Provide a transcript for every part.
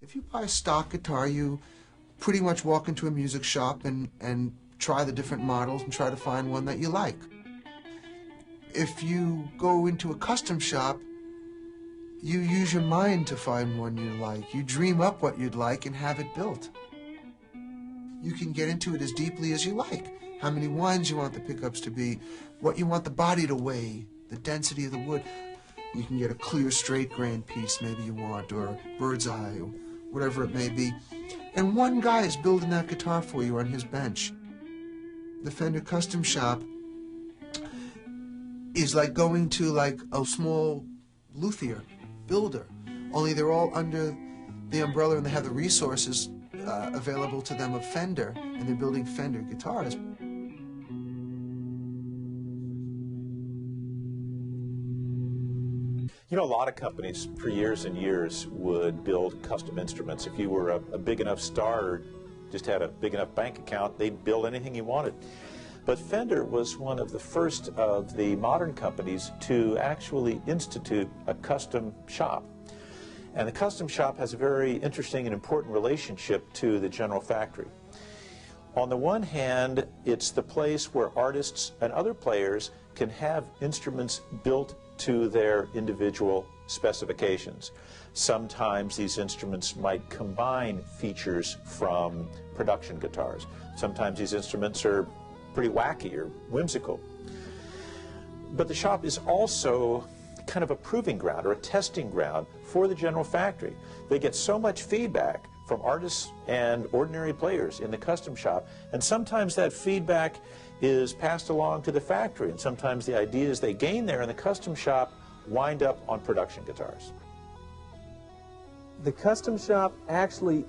If you buy a stock guitar, you pretty much walk into a music shop and try the different models and try to find one that you like. If you go into a custom shop, you use your mind to find one you like. You dream up what you'd like and have it built. You can get into it as deeply as you like. How many winds you want the pickups to be, what you want the body to weigh, the density of the wood. You can get a clear, straight grain piece maybe you want, or bird's eye, or whatever it may be. And one guy is building that guitar for you on his bench. The Fender Custom Shop is like going to like a small luthier builder, only they're all under the umbrella and they have the resources available to them of Fender, and they're building Fender guitars. You know, a lot of companies for years and years would build custom instruments. If you were a big enough star or just had a big enough bank account, they'd build anything you wanted. But Fender was one of the first of the modern companies to actually institute a custom shop. And the custom shop has a very interesting and important relationship to the general factory. On the one hand, it's the place where artists and other players can have instruments built to their individual specifications. Sometimes these instruments might combine features from production guitars. Sometimes these instruments are pretty wacky or whimsical. But the shop is also kind of a proving ground or a testing ground for the general factory. They get so much feedback from artists and ordinary players in the custom shop, and sometimes that feedback is passed along to the factory, and sometimes the ideas they gain there in the custom shop wind up on production guitars. The custom shop actually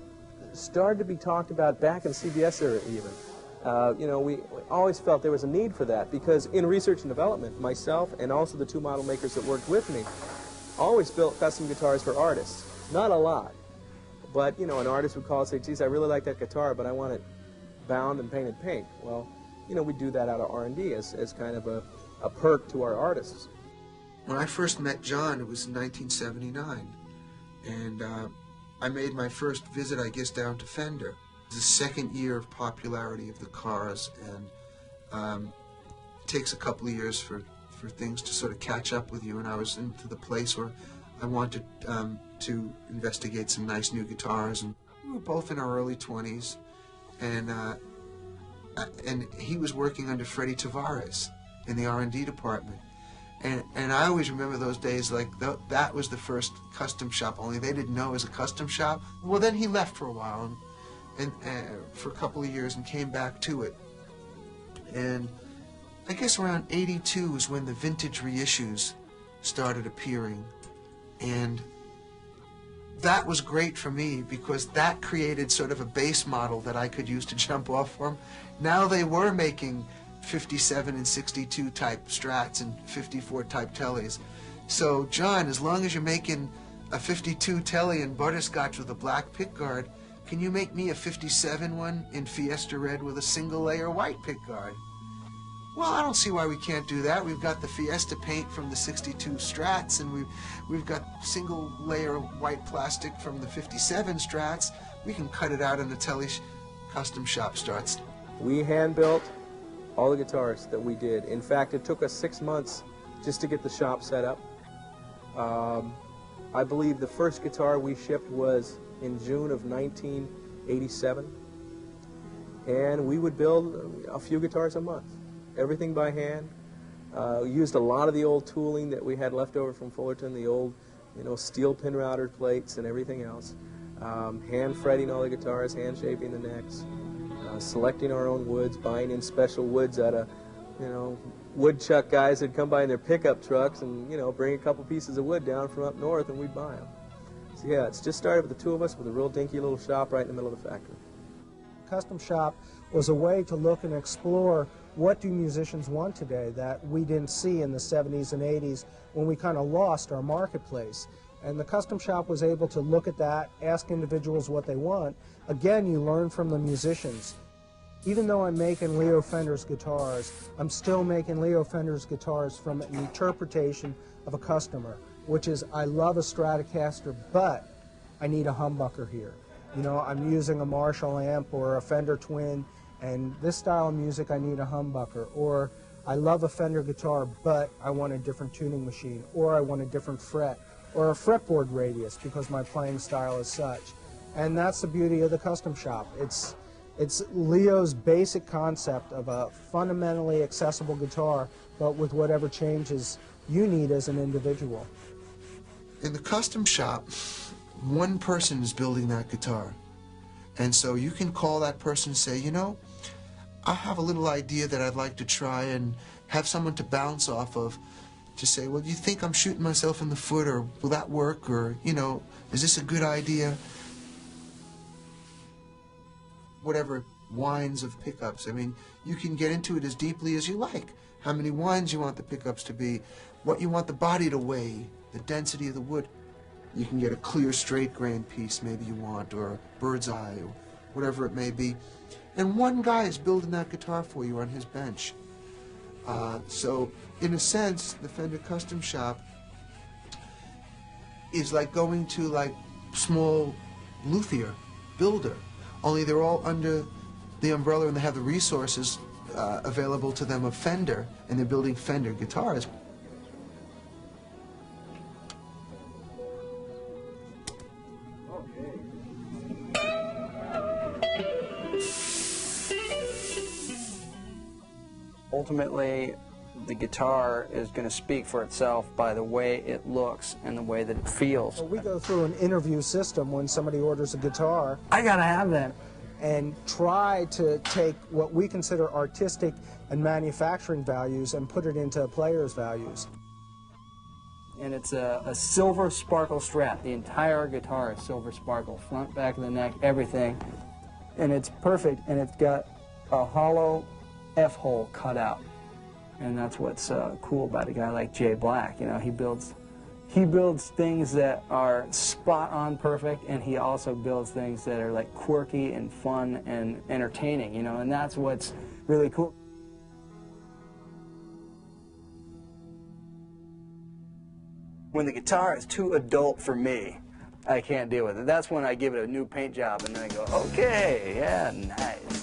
started to be talked about back in CBS era even. You know, we always felt there was a need for that because in research and development, myself and also the two model makers that worked with me always built custom guitars for artists. Not a lot, but you know, an artist would call and say, geez, I really like that guitar, but I want it bound and painted pink. Well, you know, we do that out of R&D as kind of a perk to our artists. When I first met John, it was in 1979, and I made my first visit, I guess, down to Fender. It was the second year of popularity of the cars, and it takes a couple of years for things to sort of catch up with you, and I was into the place where I wanted to investigate some nice new guitars, and we were both in our early 20s, and he was working under Freddie Tavares in the R&D department. And I always remember those days like that was the first custom shop, only they didn't know it was a custom shop. Well, then he left for a while, and for a couple of years, and came back to it. And I guess around 82 is when the vintage reissues started appearing. And that was great for me because that created sort of a base model that I could use to jump off from. Now they were making 57 and 62 type Strats and 54 type Tellys. So John, as long as you're making a 52 Telly in butterscotch with a black pickguard, can you make me a 57 one in Fiesta Red with a single layer white pickguard? Well, I don't see why we can't do that. We've got the Fiesta paint from the 62 Strats, and we've got single layer white plastic from the 57 Strats. We can cut it out in the Telly custom shop starts. We hand built all the guitars that we did. In fact, it took us 6 months just to get the shop set up. I believe the first guitar we shipped was in June of 1987, and we would build a few guitars a month. Everything by hand. Used a lot of the old tooling that we had left over from Fullerton, the old, you know, steel pin router plates and everything else. Hand fretting all the guitars, hand shaping the necks, selecting our own woods, buying in special woods out of, you know, woodchuck guys that come by in their pickup trucks and, you know, bring a couple pieces of wood down from up north and we'd buy them. So yeah, it's just started with the two of us with a real dinky little shop right in the middle of the factory. Custom shop was a way to look and explore what do musicians want today that we didn't see in the 70s and 80s when we kind of lost our marketplace. And the custom shop was able to look at that, ask individuals what they want. Again, you learn from the musicians. Even though I'm making Leo Fender's guitars, I'm still making Leo Fender's guitars from an interpretation of a customer, which is I love a Stratocaster, but I need a humbucker here. You know, I'm using a Marshall amp or a Fender Twin, and this style of music I need a humbucker. Or I love a Fender guitar, but I want a different tuning machine, or I want a different fret, or a fretboard radius because my playing style is such. And that's the beauty of the custom shop. It's Leo's basic concept of a fundamentally accessible guitar, but with whatever changes you need as an individual. In the custom shop, one person is building that guitar. And so you can call that person and say, you know, I have a little idea that I'd like to try, and have someone to bounce off of to say, well, do you think I'm shooting myself in the foot, or will that work, or, you know, is this a good idea? Whatever winds of pickups. I mean, you can get into it as deeply as you like. How many winds you want the pickups to be, what you want the body to weigh, the density of the wood. You can get a clear, straight grain piece maybe you want, or a bird's eye, or whatever it may be. And one guy is building that guitar for you on his bench. So, in a sense, the Fender Custom Shop is like going to like small luthier, builder, only they're all under the umbrella and they have the resources available to them of Fender, and they're building Fender guitars. Ultimately, the guitar is going to speak for itself by the way it looks and the way that it feels. Well, we go through an interview system when somebody orders a guitar. I gotta have that. And try to take what we consider artistic and manufacturing values and put it into player's values. And it's a silver sparkle strap. The entire guitar is silver sparkle, front, back of the neck, everything. And it's perfect, and it's got a hollow F-hole cut out. And that's what's cool about a guy like Jay Black. You know, he builds things that are spot on perfect, and he also builds things that are like quirky and fun and entertaining, you know, and that's what's really cool. When the guitar is too adult for me, I can't deal with it. That's when I give it a new paint job, and then I go, okay, yeah, nice.